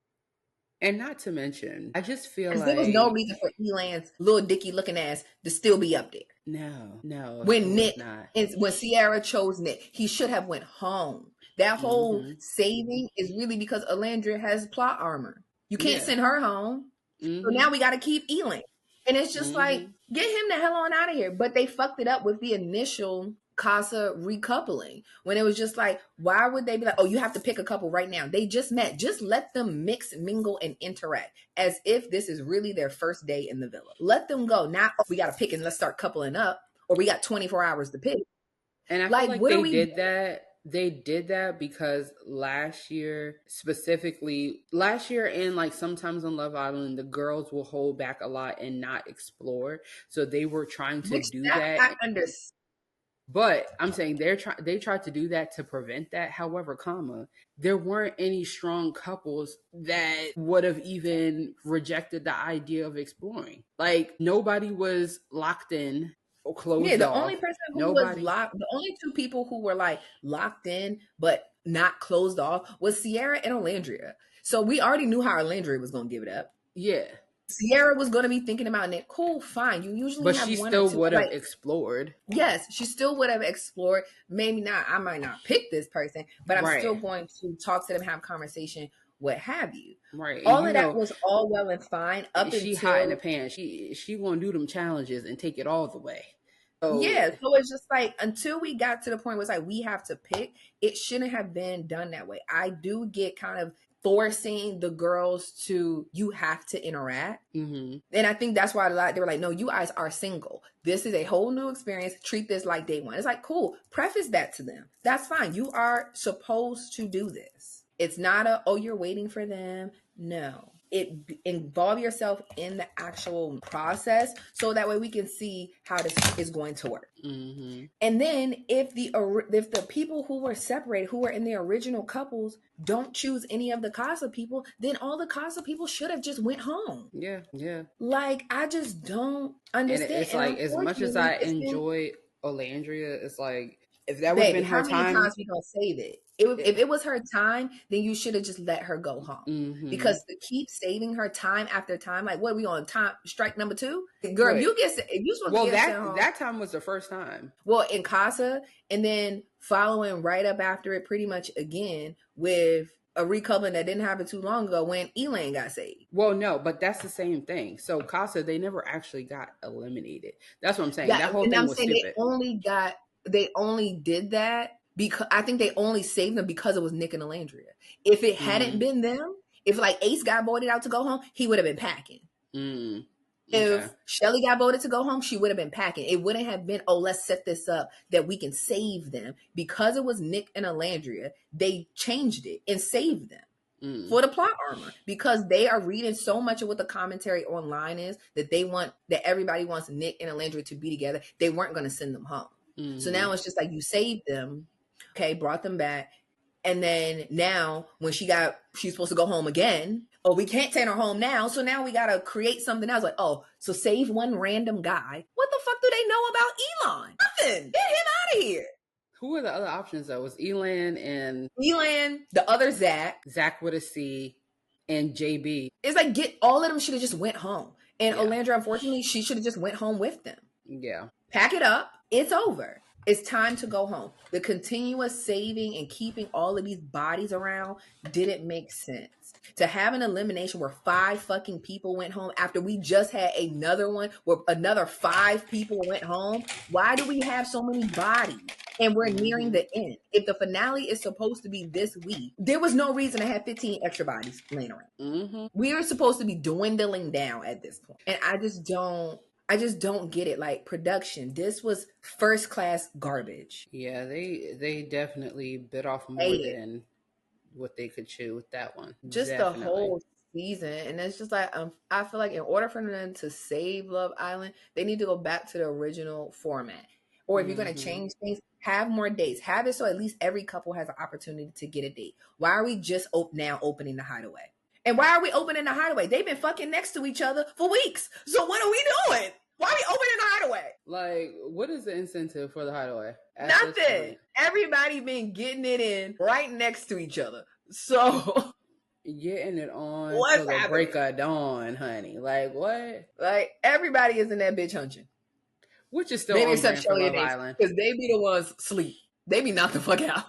And not to mention, I just feel like there was no reason for Elan's little dicky looking ass to still be up there. No. When Sierra chose Nick, he should have went home. That whole saving is really because Alandra has plot armor. You can't send her home. Mm-hmm. So now we got to keep Elan. And it's just like, get him the hell on out of here. But they fucked it up with the initial Casa recoupling, when it was just like, why would they be like, oh, you have to pick a couple right now? They just met. Just let them mix, mingle, and interact as if this is really their first day in the villa. Let them go. Now we got to pick and let's start coupling up, or we got 24 hours to pick. And I feel like they did that because last year and like sometimes on Love Island, the girls will hold back a lot and not explore. So they were trying to do that. I understand. But I'm saying they tried to do that to prevent that. However, there weren't any strong couples that would have even rejected the idea of exploring. Like nobody was locked in or closed off. The only person who was locked, the only two people who were like locked in but not closed off was Sierra and Olandria. So we already knew how Olandria was going to give it up. Yeah. Sierra was going to be thinking about Nick. Cool, fine. You usually but have she one still or two, would have explored. Yes, she still would have explored. Maybe not. I might not pick this person, but I'm still going to talk to them, have conversation, what have you. Right. All of that was all well and fine up until... She hot in the pan. She going to do them challenges and take it all the way. So it's just like, until we got to the point where it's like we have to pick, it shouldn't have been done that way. I do get kind of forcing the girls to, you have to interact. Mm-hmm. And I think that's why they were like, no, you guys are single. This is a whole new experience. Treat this like day one. It's like, cool. Preface that to them. That's fine. You are supposed to do this. It's not you're waiting for them. No. Involve yourself in the actual process so that way we can see how this is going to work. Mm-hmm. And then if the people who were separated, who were in the original couples, don't choose any of the Casa people, then all the Casa people should have just went home. Yeah. Like, I just don't understand. And it's like, as much as I enjoy Olandria, it's like, if that would have been her time, how many times we gonna save it? If it was her time, then you should have just let her go home. Mm-hmm. Because to keep saving her time after time, like, what are we on time strike number 2? Girl, right. if you supposed to get home, that time was the first time. Well, in Casa, and then following right up after it, pretty much again with a recoupling that didn't happen too long ago when Elaine got saved. Well, no, but that's the same thing. So Casa, they never actually got eliminated. That's what I'm saying. That whole thing was stupid. They only did that because I think they only saved them because it was Nick and Alandria. If it hadn't been them, if like Ace got voted out to go home, he would have been packing. Okay. If Shelly got voted to go home, she would have been packing. It wouldn't have been, let's set this up that we can save them. Because it was Nick and Alandria, they changed it and saved them for the plot armor, because they are reading so much of what the commentary online is that everybody wants Nick and Alandria to be together. They weren't going to send them home. So now it's just like, you saved them, okay, brought them back. And then now when she's supposed to go home again, we can't send her home now. So now we got to create something else. Like, so save one random guy. What the fuck do they know about Elon? Nothing. Get him out of here. Who were the other options though? It was Elan, the other Zach with a C, and JB. It's like, all of them should have just went home. And Olandra, unfortunately, she should have just went home with them. Yeah. Pack it up. It's over. It's time to go home. The continuous saving and keeping all of these bodies around didn't make sense. To have an elimination where 5 fucking people went home after we just had another one where another 5 people went home. Why do we have so many bodies? And we're nearing the end. If the finale is supposed to be this week, there was no reason to have 15 extra bodies laying around. Mm-hmm. We are supposed to be dwindling down at this point. And I just don't get it. Like, production, this was first class garbage. Yeah, they definitely bit off more than what they could chew with that one. Just definitely. The whole season. And it's just like, I feel like in order for them to save Love Island, they need to go back to the original format. Or if you're going to change things, have more dates. Have it so at least every couple has an opportunity to get a date. Why are we just now opening the Hideaway? And why are we opening the Hideaway? They've been fucking next to each other for weeks. So what are we doing? Why are we opening the Hideaway? Like, what is the incentive for the Hideaway? Nothing. Everybody been getting it in right next to each other. So getting it on till the break of dawn, honey. Like, what? Like, everybody is in that bitch hunching. Which is still maybe on brand for Love Island. Because they be the ones sleep. They be knocked the fuck out.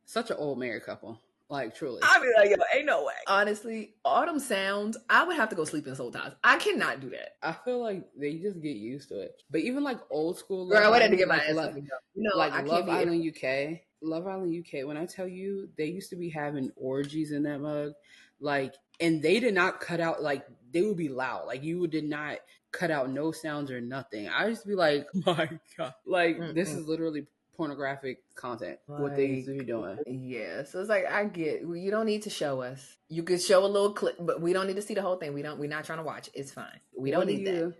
Such an old married couple. Like, truly. I'd be like, yo, ain't no way. Honestly, Autumn sounds, I would have to go sleep in Soul Ties. I cannot do that. I feel like they just get used to it. But even like old school Girl, I Love would have to Island, get my like ass up and go. No, like I can't Love be Island UK, Love Island UK. When I tell you, they used to be having orgies in that mug, like, and they did not cut out, like, they would be loud, like you did not cut out no sounds or nothing. I used to be like, my God, like this is literally pornographic content. Like, what they used to be doing. Yeah, so it's like I get you don't need to show us. You could show a little clip, but we don't need to see the whole thing. We're not trying to watch. It's fine. We don't need that.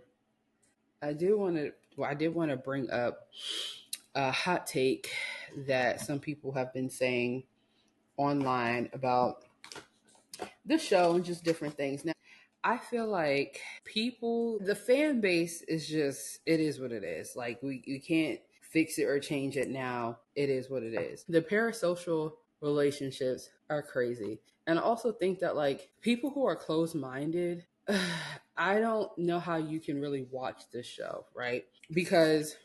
I did want to bring up a hot take that some people have been saying online about the show and just different things. Now, I feel like the fan base is just, it is what it is. Like, we can't fix it or change it now. It is what it is. The parasocial relationships are crazy. And I also think that, like, people who are closed-minded, I don't know how you can really watch this show, right? Because,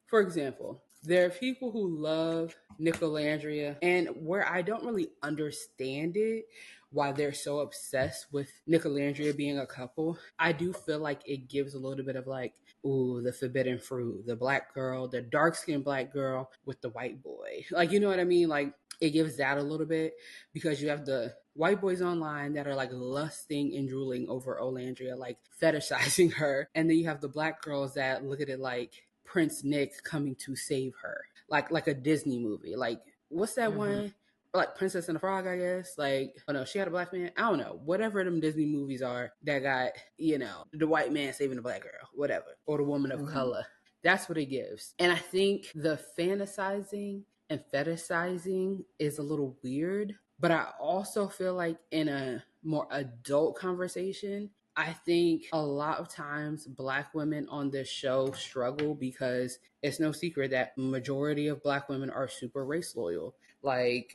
for example, there are people who love Nicolandria, and where I don't really understand it, why they're so obsessed with Nicolandria being a couple, I do feel like it gives a little bit of like, ooh, the forbidden fruit, the black girl, the dark-skinned black girl with the white boy. Like, you know what I mean? Like, it gives that a little bit, because you have the white boys online that are like lusting and drooling over Olandria, like fetishizing her. And then you have the black girls that look at it like Prince Nick coming to save her. Like a Disney movie. Like, what's that one? Like Princess and the Frog, I guess. Like, oh no, she had a black man. I don't know. Whatever them Disney movies are that got, the white man saving the black girl, whatever. Or the woman of color. That's what it gives. And I think the fantasizing and fetishizing is a little weird. But I also feel like in a more adult conversation, I think a lot of times black women on this show struggle because it's no secret that majority of black women are super race loyal. Like,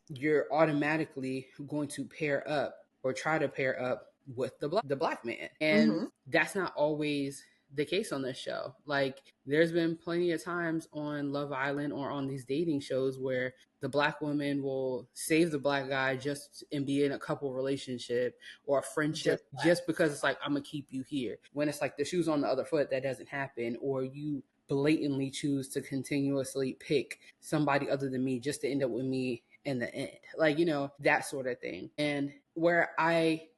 you're automatically going to pair up or try to pair up with the black man. And that's not always the case on this show. Like, there's been plenty of times on Love Island or on these dating shows where the black woman will save the black guy and be in a couple relationship or a friendship just because it's like, I'm gonna keep you here. When it's like the shoe's on the other foot, that doesn't happen. Or you blatantly choose to continuously pick somebody other than me just to end up with me in the end. Like, that sort of thing. And where I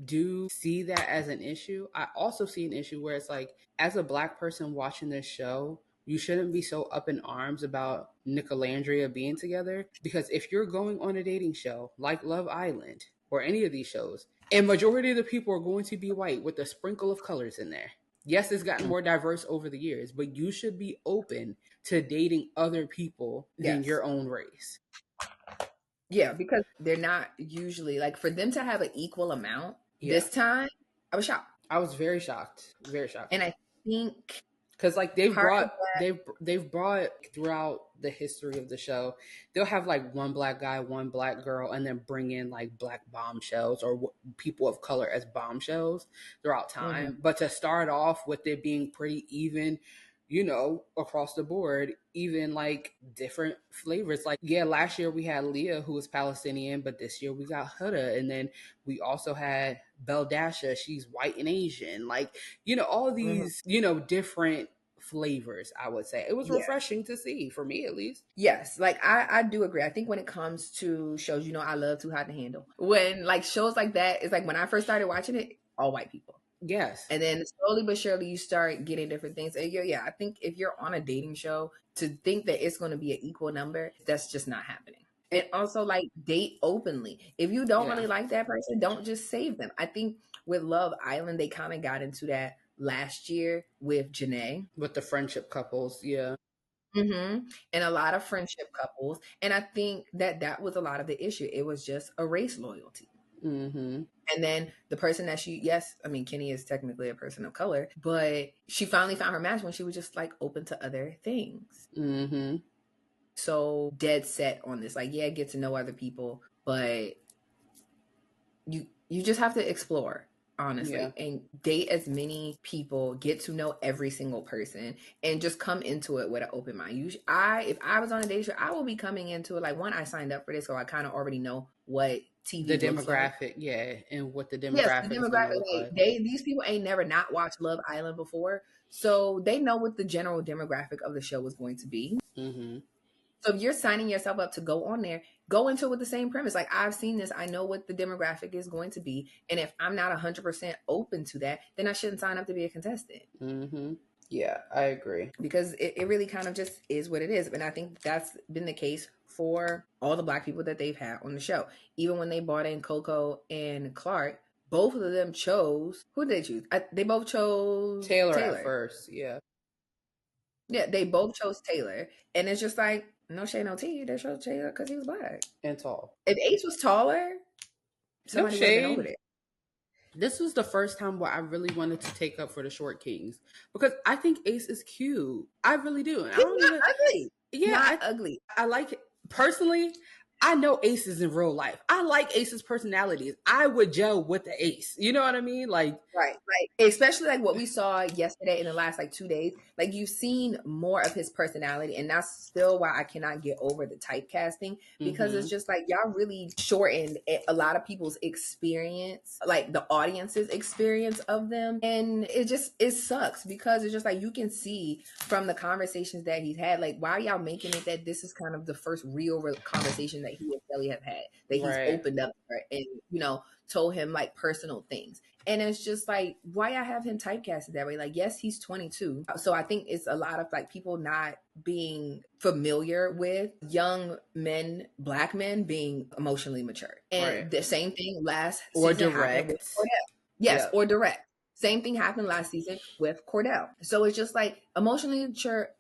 do see that as an issue, I also see an issue where it's like, as a black person watching this show, you shouldn't be so up in arms about Nicolandria being together, because if you're going on a dating show like Love Island or any of these shows, and majority of the people are going to be white with a sprinkle of colors in there. Yes, it's gotten more diverse over the years, but you should be open to dating other people than your own race. Yeah, because they're not usually, like, for them to have an equal amount this time, I was shocked. I was very shocked. Very shocked. And I think because like they've brought throughout the history of the show, they'll have like one black guy, one black girl, and then bring in like black bombshells or people of color as bombshells throughout time. But to start off with it being pretty even, across the board, even like different flavors. Like, last year we had Leah, who was Palestinian, but this year we got Huda. And then we also had Beldasha, she's white and Asian. Like, all of these, different flavors, I would say. It was refreshing to see, for me at least. Yes, like I do agree. I think when it comes to shows, I love Too Hot to Handle. When like shows like that, it's like when I first started watching it, all white people. Yes. And then slowly but surely you start getting different things. And I think if you're on a dating show, to think that it's going to be an equal number, that's just not happening. And also, like, date openly. If you don't really like that person, don't just save them. I think with Love Island, they kind of got into that last year with Janae. With the friendship couples, And a lot of friendship couples. And I think that was a lot of the issue. It was just a race loyalty. And then the person that Kenny is technically a person of color, but she finally found her match when she was just like open to other things. So dead set on this, like, get to know other people, but you just have to explore. honestly, and date as many people, get to know every single person, and just come into it with an open mind. If I was on a date show, I will be coming into it like, one, I signed up for this, so I kind of already know what TV the looks demographic, like. and what the Yes, demographic the is going to demographic. look like. These people ain't never not watched Love Island before, so they know what the general demographic of the show is going to be. Mm-hmm. So if you're signing yourself up to go on there, go into it with the same premise. Like, I've seen this, I know what the demographic is going to be, and if I'm not 100% open to that, then I shouldn't sign up to be a contestant. Mm-hmm. Yeah, I agree. Because it really kind of just is what it is. And I think that's been the case for all the Black people that they've had on the show. Even when they brought in Coco and Clark, both of them chose, who did they choose? They both chose Taylor at first, yeah. Yeah, they both chose Taylor. And it's just like, no shade, no tea. They chose Taylor because he was Black. And tall. If Ace was taller, somebody would have been over there. This was the first time where I really wanted to take up for the short kings, because I think Ace is cute. I really do. He's not ugly. Yeah, not ugly. I like it. Personally, I know Aces in real life. I like Ace's personalities. I would gel with the Ace. You know what I mean? Like, right. Especially like what we saw yesterday in the last like 2 days. Like, you've seen more of his personality, and that's still why I cannot get over the typecasting, because it's just like, y'all really shortened a lot of people's experience, like the audience's experience of them, and it sucks, because it's just like, you can see from the conversations that he's had, like, why are y'all making it that this is kind of the first real conversation that he and Kelly have had, that he's opened up for and, told him like personal things. And it's just like, why I have him typecasted that way? Like, yes, he's 22. So I think it's a lot of like people not being familiar with young men, Black men being emotionally mature. And the same thing last or season direct. With Cordell. Yes, or direct. Same thing happened last season with Cordell. So it's just like, emotionally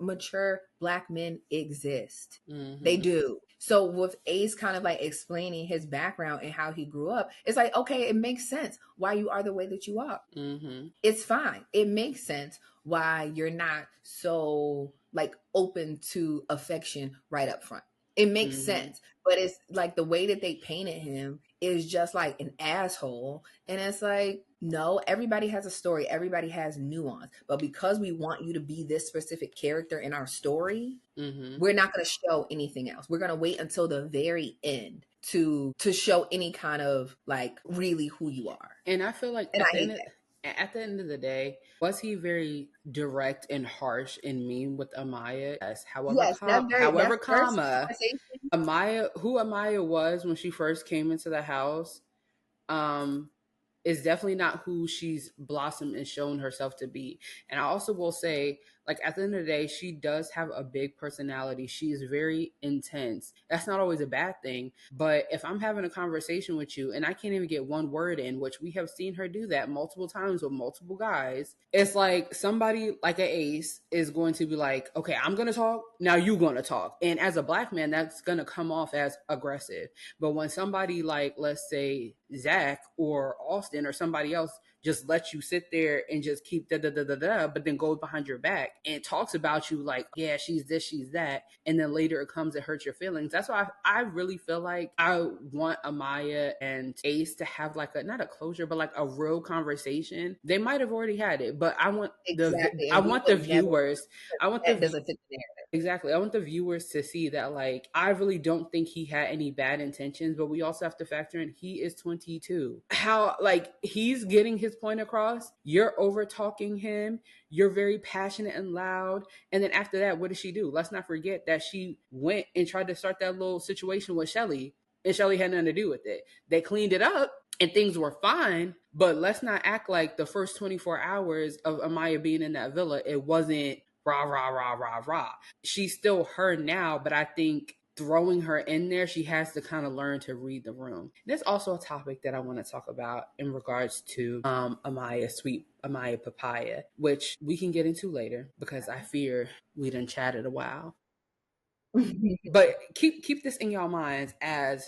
mature Black men exist. Mm-hmm. They do. So with Ace kind of like explaining his background and how he grew up, it's like, okay, it makes sense why you are the way that you are. Mm-hmm. It's fine. It makes sense why you're not so like open to affection right up front. It makes sense. But it's like the way that they painted him is just like an asshole. And it's like, no, everybody has a story. Everybody has nuance. But because we want you to be this specific character in our story, we're not going to show anything else. We're going to wait until the very end to show any kind of like really who you are. And I feel like at the end of the day, was he very direct and harsh and mean with Amaya? Yes. However, Amaya, who Amaya was when she first came into the house, is definitely not who she's blossomed and shown herself to be. And I also will say, like, at the end of the day, she does have a big personality. She is very intense. That's not always a bad thing. But if I'm having a conversation with you and I can't even get one word in, which we have seen her do that multiple times with multiple guys, it's like somebody like an Ace is going to be like, okay, I'm going to talk. Now you're going to talk. And as a Black man, that's going to come off as aggressive. But when somebody like, let's say, Zach or Austin or somebody else just lets you sit there and just keep but then goes behind your back and talks about you like, yeah, she's this, she's that, and then later it comes and hurts your feelings. That's why I really feel like I want Amaya and Ace to have like not a closure, but like a real conversation. They might have already had it, but I want the viewers. I want the doesn't fit the narrative. Exactly. I want the viewers to see that, like, I really don't think he had any bad intentions, but we also have to factor in he is 22. How, like, he's getting his point across. You're over talking him. You're very passionate and loud. And then after that, what does she do? Let's not forget that she went and tried to start that little situation with Shelly, and Shelly had nothing to do with it. They cleaned it up and things were fine, but let's not act like the first 24 hours of Amaya being in that villa, it wasn't rah, rah, rah, rah, rah. She's still her now, but I think throwing her in there, she has to kind of learn to read the room. There's also a topic that I want to talk about in regards to Amaya, sweet Amaya Papaya, which we can get into later because I fear we done chatted a while. But keep this in your minds as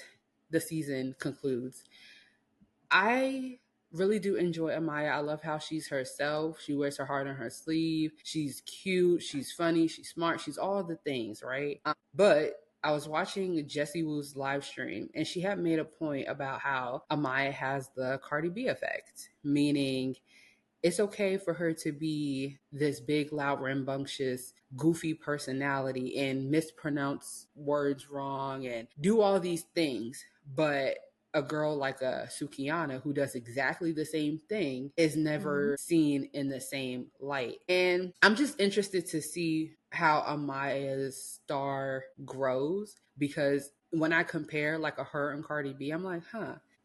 the season concludes. I really do enjoy Amaya. I love how she's herself. She wears her heart on her sleeve. She's cute. She's funny. She's smart. She's all the things, right? But I was watching Jessie Woo's live stream, and she had made a point about how Amaya has the Cardi B effect, meaning it's okay for her to be this big, loud, rambunctious, goofy personality and mispronounce words wrong and do all these things. But a girl like a Sukiana who does exactly the same thing is never seen in the same light. And I'm just interested to see how Amaya's star grows, because when I compare like a her and Cardi B, I'm like,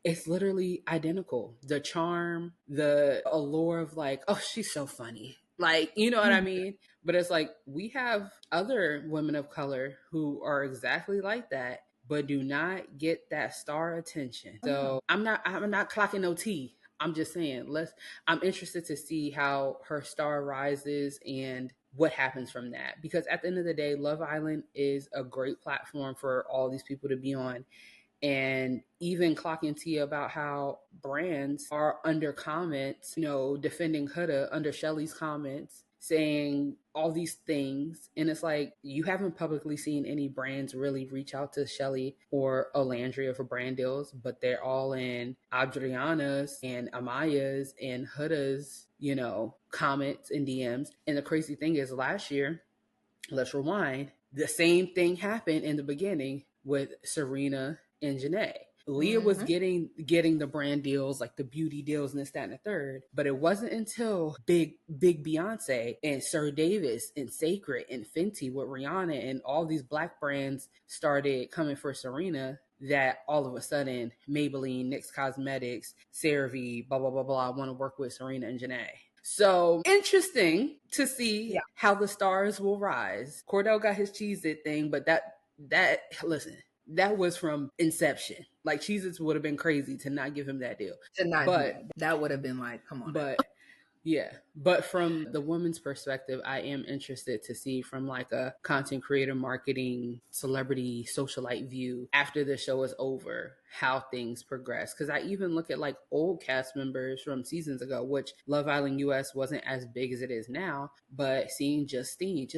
it's literally identical. The charm, the allure of like, oh, she's so funny. Like, you know what I mean? But it's like we have other women of color who are exactly like that, but do not get that star attention. So I'm not clocking no tea. I'm just saying, I'm interested to see how her star rises and what happens from that. Because at the end of the day, Love Island is a great platform for all these people to be on. And even clocking tea about how brands are under comments, defending Huda under Shelly's comments, saying all these things. And it's like, you haven't publicly seen any brands really reach out to Shelly or Olandria for brand deals, but they're all in Adriana's and Amaya's and Huda's, comments and DMs. And the crazy thing is, last year, let's rewind, the same thing happened in the beginning with Serena and Janae. Leah was getting the brand deals, like the beauty deals and this, that, and the third. But it wasn't until big Beyonce and Sir Davis and Sacred and Fenty with Rihanna and all these Black brands started coming for Serena that all of a sudden Maybelline, NYX Cosmetics, CeraVe, blah, blah, blah, blah, want to work with Serena and Janae. So interesting to see how the stars will rise. Cordell got his Cheez-It thing, but listen, that was from inception. Like, Cheez-Its would have been crazy to not give him that deal. That would have been like, come on. But yeah. But from the woman's perspective, I am interested to see from like a content creator, marketing, celebrity, socialite view after the show is over, how things progress. Because I even look at like old cast members from seasons ago, which Love Island US wasn't as big as it is now, but seeing Justine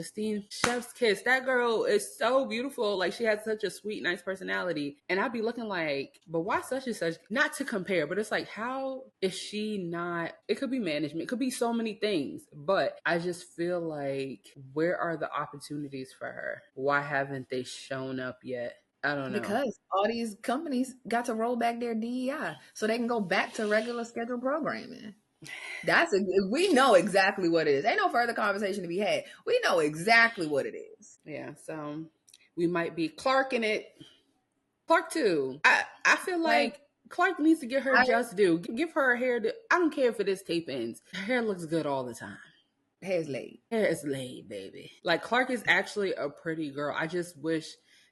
Chef's Kiss, that girl is so beautiful. Like, she has such a sweet, nice personality. And I'd be looking like, but why such and such? Not to compare, but it's like, how is she not? It could be management, it could be so many things, but I just feel like, where are the opportunities for her? Why haven't they shown up yet? I don't know. Because all these companies got to roll back their DEI so they can go back to regular scheduled programming. We know exactly what it is. Ain't no further conversation to be had. We know exactly what it is. Yeah, so we might be Clarking it. Clark too. I feel like Clark needs to get her just due. Give her hair. I don't care if it is tape ends. Her hair looks good all the time. Hair is laid. Hair is laid, baby. Like, Clark is actually a pretty girl. I just wish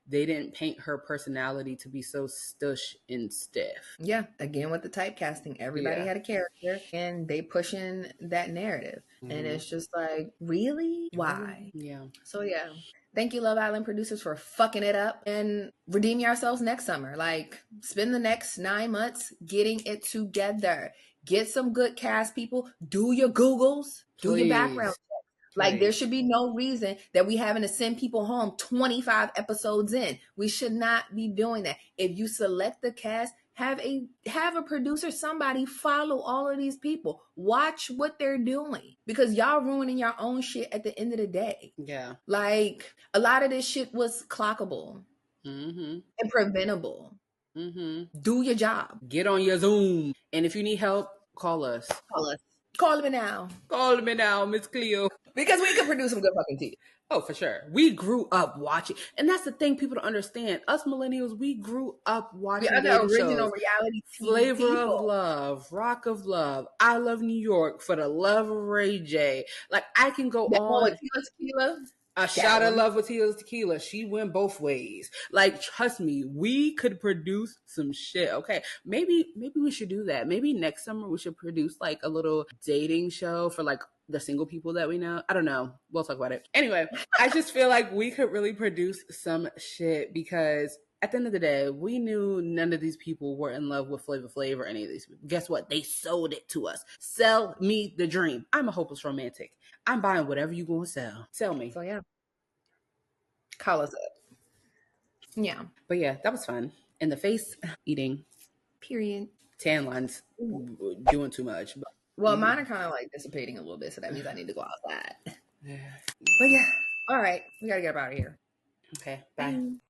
they didn't paint her personality to be so stush and stiff. Yeah, again with the typecasting, everybody had a character and they pushing that narrative. And it's just like, really? Why? Yeah. So yeah. Thank you, Love Island producers, for fucking it up, and redeem yourselves next summer. Like, spend the next 9 months getting it together. Get some good cast people. Do your Googles. Do your background checks. Like, there should be no reason that we having to send people home 25 episodes in. We should not be doing that. If you select the cast, have a producer, somebody follow all of these people. Watch what they're doing, because y'all ruining your own shit at the end of the day. Yeah. Like, a lot of this shit was clockable and preventable. Do your job. Get on your Zoom. And if you need help, call us. Call me now. Call me now, Miss Cleo. Because we can produce some good fucking tea. Oh, for sure. We grew up watching. And that's the thing people don't understand. Us millennials, we grew up watching the original shows. reality TV Flavor people. of Love, Rock of Love, I Love New York, For the Love of Ray J. Like, I can go on. Tequila. A shot of love with Tila's tequila. She went both ways. Like, trust me, we could produce some shit. Okay, maybe we should do that. Maybe next summer we should produce like a little dating show for like the single people that we know. I don't know. We'll talk about it. Anyway, I just feel like we could really produce some shit, because at the end of the day, we knew none of these people were in love with Flavor Flav or any of these people. Guess what? They sold it to us. Sell me the dream. I'm a hopeless romantic. I'm buying whatever you gonna sell. Sell me. So yeah. Call us up. Yeah. But yeah, that was fun. In the face, eating. Period. Tan lines doing too much. But, well, mine are kind of like dissipating a little bit, so that means I need to go outside. yeah. But yeah. All right. We got to get up out of here. Okay. Bye.